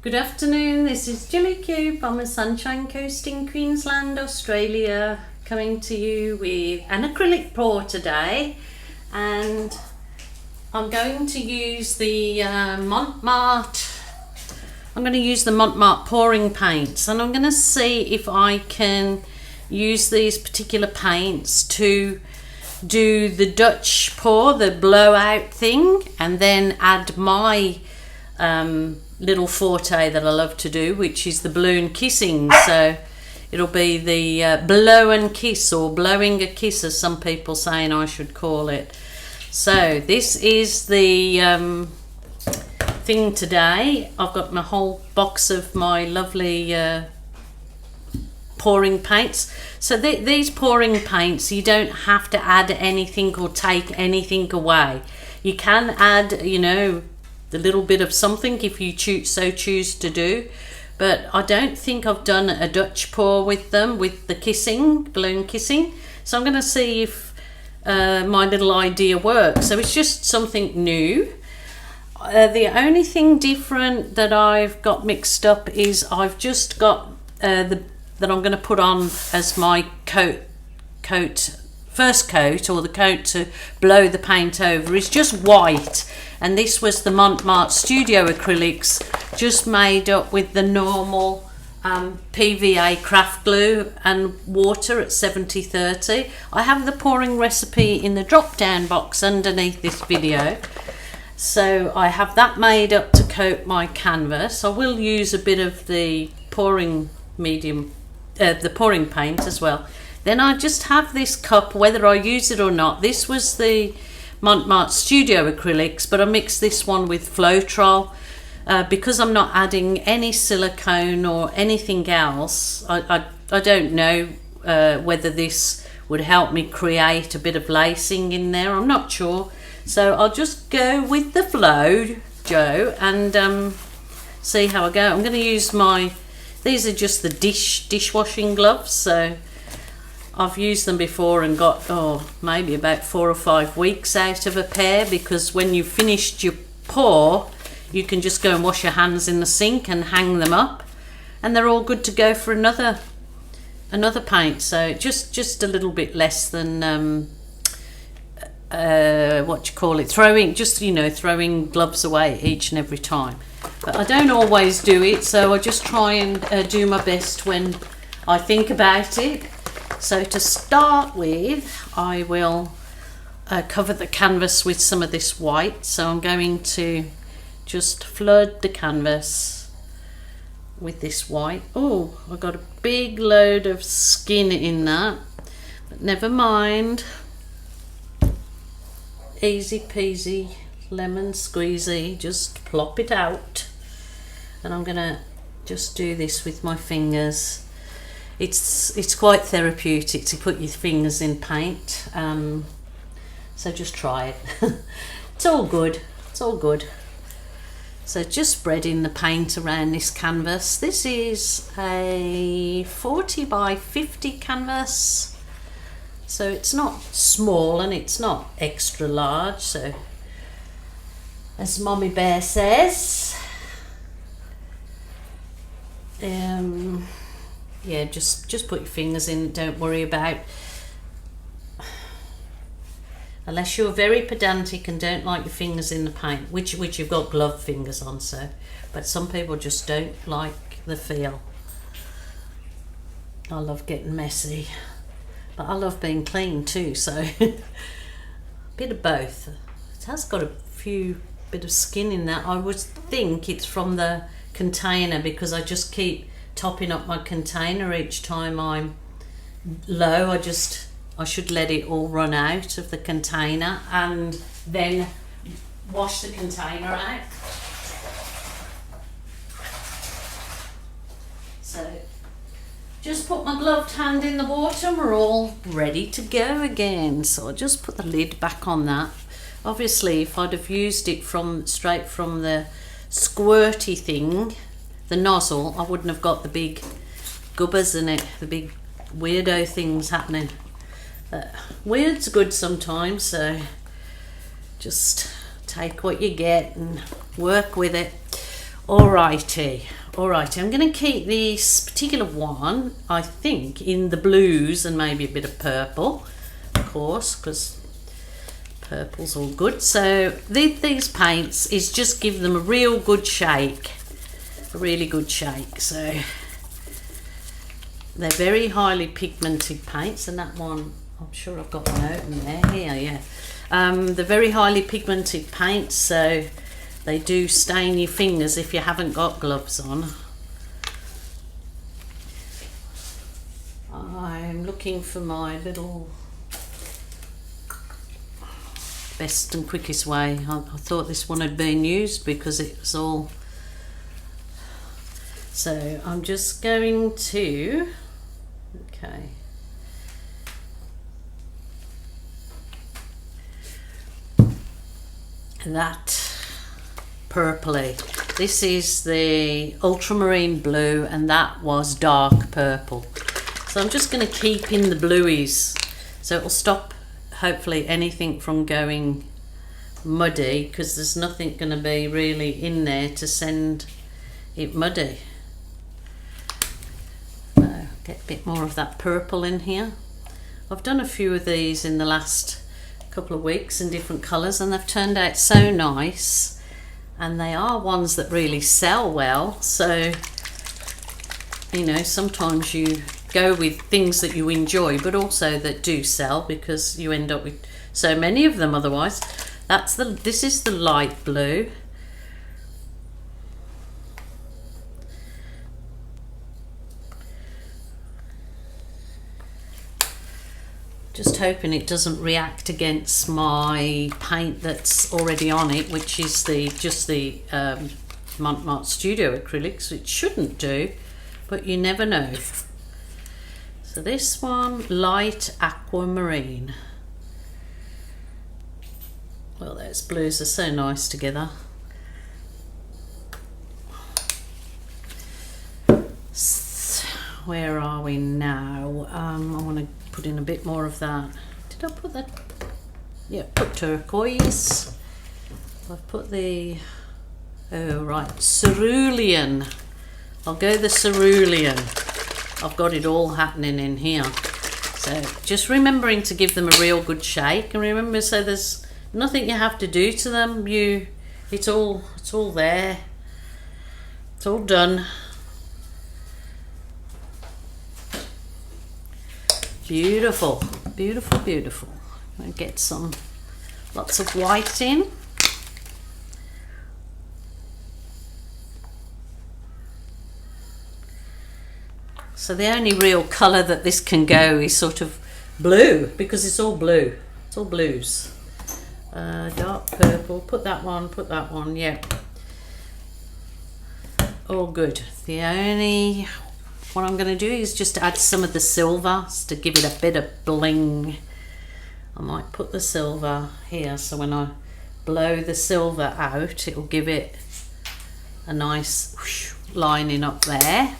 Good afternoon, this is Jilly Cube on the Sunshine Coast in Queensland, Australia, coming to you with an acrylic pour today, and I'm going to use the Mont. I'm going to use the Mont pouring paints, and I'm going to see if I can use these particular paints to do the Dutch pour, the blowout thing, and then add my little forte that I love to do, which is the balloon kissing. So it'll be the blow and kiss, or blowing a kiss as some people saying I should call it. So this is the thing today. I've got my whole box of my lovely pouring paints. So these pouring paints, you don't have to add anything or take anything away. You can add, you know, the little bit of something if you choose to do, but I don't think I've done a Dutch pour with them, with the kissing, balloon kissing. So I'm going to see if my little idea works. So it's just something new. The only thing different that I've got mixed up is I've just got that I'm going to put on as my first coat, or the coat to blow the paint over, is just white. And this was the Mont Studio acrylics, just made up with the normal PVA craft glue and water at 70-30. I have the pouring recipe in the drop down box underneath this video, so I have that made up to coat my canvas. I will use a bit of the pouring medium, the pouring paint as well. Then I just have this cup, whether I use it or not. This was the Mont Studio acrylics, but I mixed this one with Floetrol because I'm not adding any silicone or anything else. I don't know whether this would help me create a bit of lacing in there. I'm not sure. So I'll just go with the flow, Joe, and see how I go. I'm going to use these are just the dishwashing gloves, so I've used them before and got maybe about 4 or 5 weeks out of a pair, because when you've finished your pour you can just go and wash your hands in the sink and hang them up, and they're all good to go for another paint. So just a little bit less than throwing gloves away each and every time. But I don't always do it, so I just try and do my best when I think about it. So to start with, I will cover the canvas with some of this white. So I'm going to just flood the canvas with this white. Oh, I've got a big load of skin in that, but never mind. Easy peasy, lemon squeezy, just plop it out. And I'm gonna just do this with my fingers. It's quite therapeutic to put your fingers in paint, so just try it. It's all good, it's all good. So just spreading the paint around this canvas. This is a 40 by 50 canvas, so it's not small and it's not extra large, so as Mommy Bear says. Yeah, just put your fingers in, don't worry about, unless you're very pedantic and don't like your fingers in the paint, which you've got glove fingers on, so, but some people just don't like the feel. I love getting messy, but I love being clean too, so a bit of both. It has got a few bit of skin in that. I would think it's from the container, because I just keep topping up my container each time I'm low. I should let it all run out of the container and then wash the container out. So just put my gloved hand in the water and we're all ready to go again. So I'll just put the lid back on that. Obviously if I'd have used it straight from the squirty thing, the nozzle, I wouldn't have got the big gubbers in it, the big weirdo things happening. Weird's good sometimes, so just take what you get and work with it. Alrighty, I'm going to keep this particular one, I think, in the blues and maybe a bit of purple, of course, because purple's all good. So these paints is just give them a real good shake, a really good shake. So they're very highly pigmented paints, and that one, I'm sure I've got one open there. Here, yeah. They're very highly pigmented paints, so they do stain your fingers if you haven't got gloves on. I'm looking for my little best and quickest way. I thought this one had been used because it was all... So I'm just going to... Okay. That purpley. This is the ultramarine blue and that was dark purple. So I'm just going to keep in the blueies. So it'll stop hopefully anything from going muddy, because there's nothing going to be really in there to send it muddy. So get a bit more of that purple in here. I've done a few of these in the last couple of weeks in different colours and they've turned out so nice, and they are ones that really sell well. So, you know, sometimes you go with things that you enjoy but also that do sell, because you end up with so many of them otherwise. This is the light blue. Just hoping it doesn't react against my paint that's already on it, which is just the Mont Studio acrylics. It shouldn't do, but you never know. So this one, light aquamarine. Well, those blues are so nice together. Where are we now? I want to put in a bit more of that. Did I put that? Yeah, put turquoise. I've put the, oh right, cerulean. I'll go the cerulean. I've got it all happening in here. So just remembering to give them a real good shake, and remember, so there's nothing you have to do to them. It's all there. It's all done. Beautiful, beautiful, beautiful. I'll get lots of white in. So the only real colour that this can go is sort of blue, because it's all blue. It's all blues. Dark purple, put that one, yeah. All good. The only... What I'm going to do is just add some of the silver to give it a bit of bling. I might put the silver here, so when I blow the silver out, it will give it a nice whoosh, lining up there.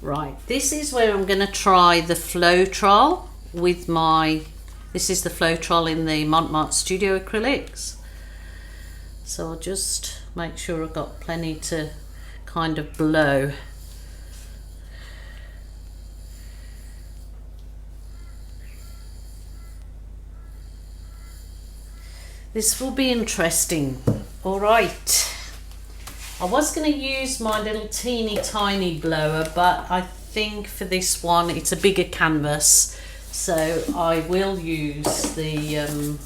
Right, this is where I'm going to try the Floetrol with my... This is the Floetrol in the Mont Studio acrylics. So I'll just make sure I've got plenty to kind of blow. This will be interesting. All right. I was going to use my little teeny tiny blower, but I think for this one it's a bigger canvas, so I will use the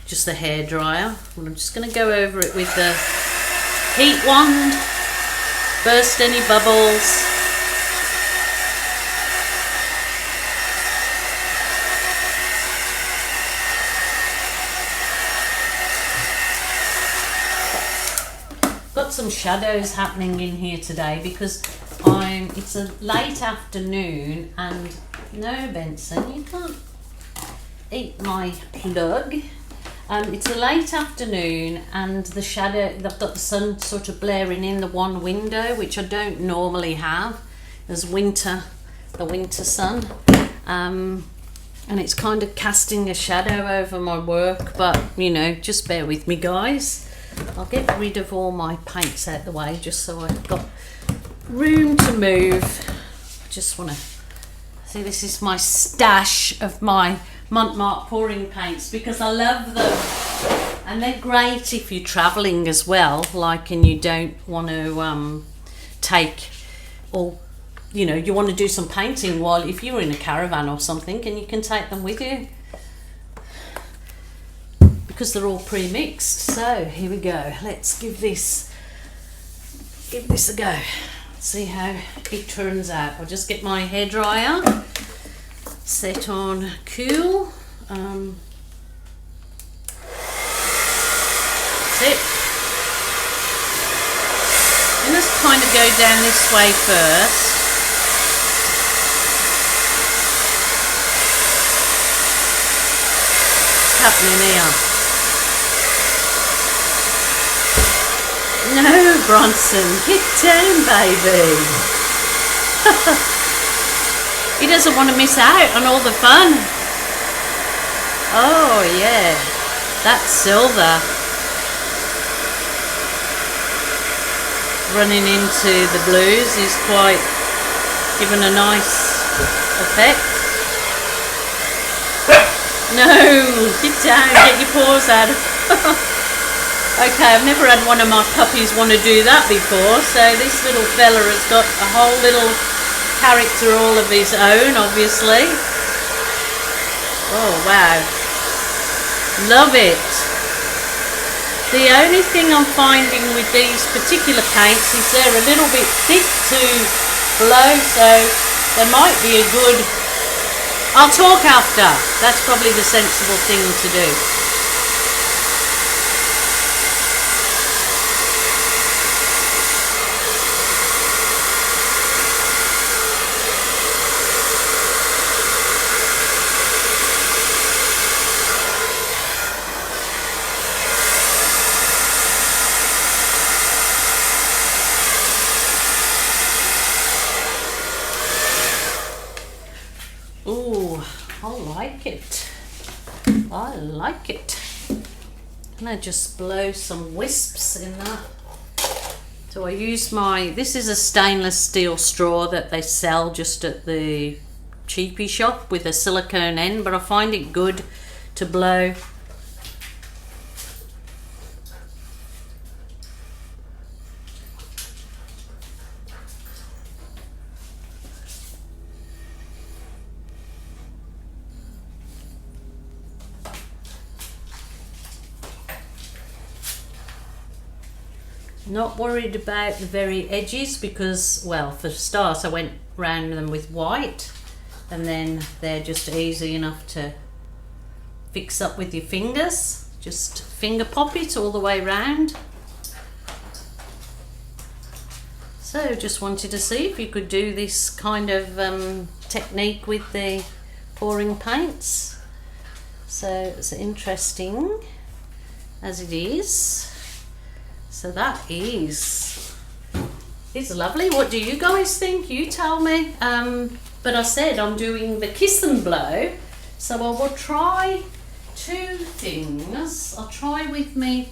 just the hairdryer. I'm just going to go over it with the heat wand, burst any bubbles. Got some shadows happening in here today because it's a late afternoon, and no, Benson, you can't eat my plug. It's a late afternoon and the shadow, I've got the sun sort of blaring in the one window, which I don't normally have. There's the winter sun, and it's kind of casting a shadow over my work, but you know, just bear with me, guys. I'll get rid of all my paints out the way just so I've got room to move. I just want to see, this is my stash of my Mont pouring paints because I love them, and they're great if you're traveling as well, like, and you don't want to take all, you know, you want to do some painting while, if you're in a caravan or something, and you can take them with you because they're all pre-mixed. So here we go, let's give this a go, see how it turns out. I'll just get my hairdryer set on cool. That's it. I'm just kind of go down this way first. What's happening here? No, Bronson, get down, baby. He doesn't want to miss out on all the fun. Oh yeah, that silver running into the blues is quite giving a nice effect. No, get down, get your paws out. Okay, I've never had one of my puppies want to do that before, so this little fella has got a whole little character all of his own, obviously. Oh wow, love it. The only thing I'm finding with these particular paints is they're a little bit thick to blow, so there might be a good... I'll talk after, that's probably the sensible thing to do. I like it. I'm going to just blow some wisps in that. So I use this is a stainless steel straw that they sell just at the cheapy shop with a silicone end, but I find it good to blow. Not worried about the very edges because, well, for starters I went round them with white, and then they're just easy enough to fix up with your fingers. Just finger pop it all the way round. So just wanted to see if you could do this kind of technique with the pouring paints. So it's interesting as it is. So that is, it's lovely. What do you guys think? You tell me. But I said I'm doing the kiss and blow, so I will try two things. I'll try with me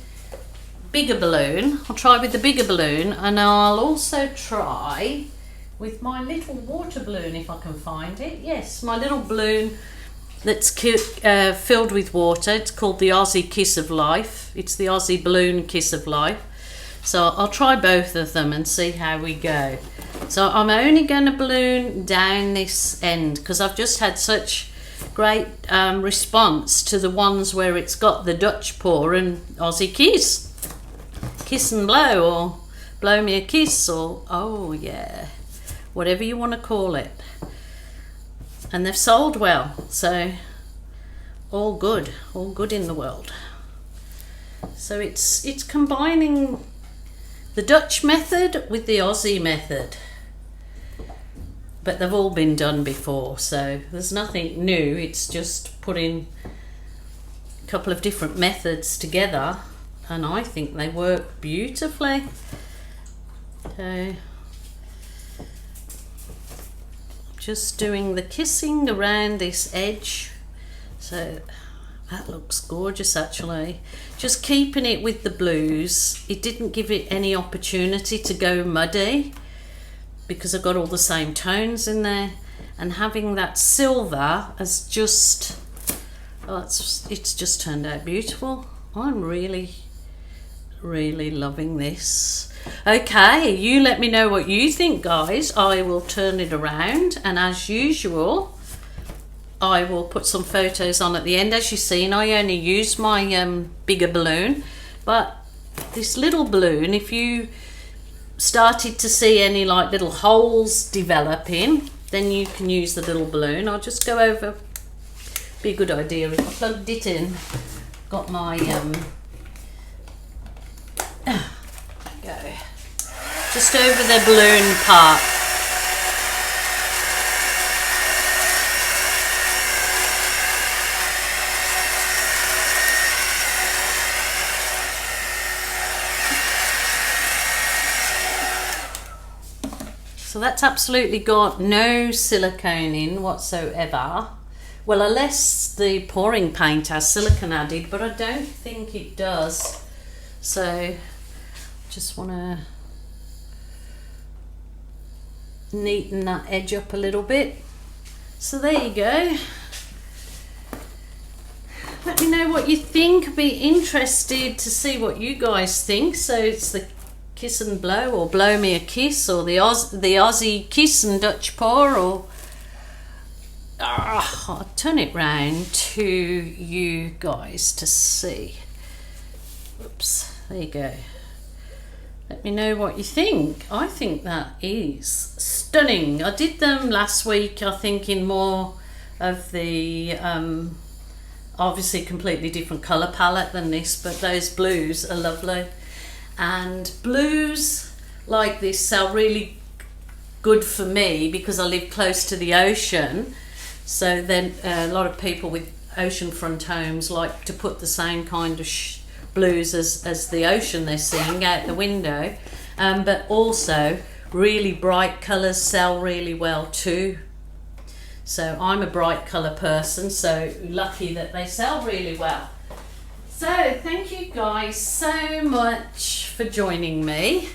bigger balloon. I'll try with the bigger balloon, and I'll also try with my little water balloon if I can find it. Yes, my little balloon that's filled with water. It's called the Aussie Kiss of Life. It's the Aussie Balloon Kiss of Life. So I'll try both of them and see how we go. So I'm only going to balloon down this end because I've just had such great response to the ones where it's got the Dutch pour and Aussie Kiss. Kiss and blow, or blow me a kiss, or oh yeah, whatever you want to call it. And they've sold well, so all good in the world. So it's combining the Dutch method with the Aussie method, but they've all been done before, so there's nothing new. It's just putting a couple of different methods together, and I think they work beautifully. So just doing the kissing around this edge. So That looks gorgeous actually. Just keeping it with the blues, it didn't give it any opportunity to go muddy because I've got all the same tones in there, and having that silver has just, it's just turned out beautiful. I'm really loving this. Okay, you let me know what you think, guys. I will turn it around, and as usual I will put some photos on at the end. As you've seen, I only use my bigger balloon, but this little balloon, if you started to see any like little holes developing, then you can use the little balloon. I'll just go over, be a good idea if I plugged it in. Got my go just over the balloon part. So that's absolutely got no silicone in whatsoever. Well, unless the pouring paint has silicone added, but I don't think it does. So just want to neaten that edge up a little bit. So there you go. Let me know what you think. I'd be interested to see what you guys think. So it's the kiss and blow, or blow me a kiss, or the Aussie kiss and Dutch pour, or I'll turn it round to you guys to see. Oops, there you go. Let me know what you think. I think that is stunning. I did them last week, I think, in more of the obviously completely different color palette than this, but those blues are lovely. And blues like this sell really good for me because I live close to the ocean. So then a lot of people with oceanfront homes like to put the same kind of blues as the ocean they're seeing out the window. But also really bright colours sell really well too. So I'm a bright colour person, so lucky that they sell really well. So thank you guys so much for joining me.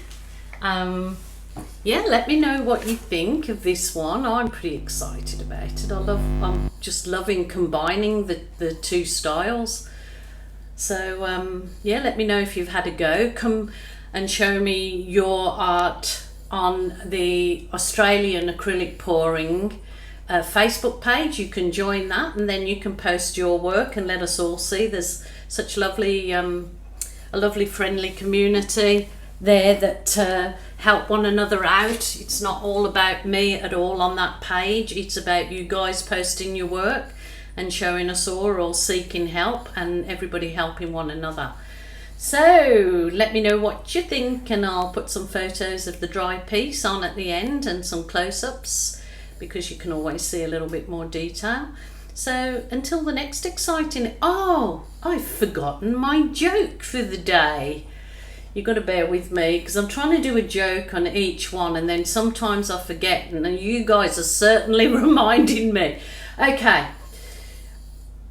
Yeah, let me know what you think of this one. I'm pretty excited about it. I'm just loving combining the two styles. So yeah, let me know if you've had a go. Come and show me your art on the Australian acrylic pouring Facebook page. You can join that, and then you can post your work and let us all see. There's such lovely a lovely friendly community there that help one another out. It's not all about me at all on that page. It's about you guys posting your work and showing us all seeking help, and everybody helping one another. So let me know what you think, and I'll put some photos of the dry piece on at the end and some close-ups, because you can always see a little bit more detail. So until the next exciting, oh, I've forgotten my joke for the day. You've got to bear with me because I'm trying to do a joke on each one, and then sometimes I forget, and you guys are certainly reminding me. Okay,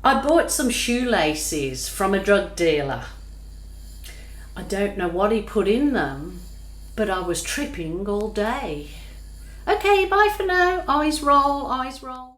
I bought some shoelaces from a drug dealer. I don't know what he put in them, but I was tripping all day. Okay, bye for now. Eyes roll, eyes roll.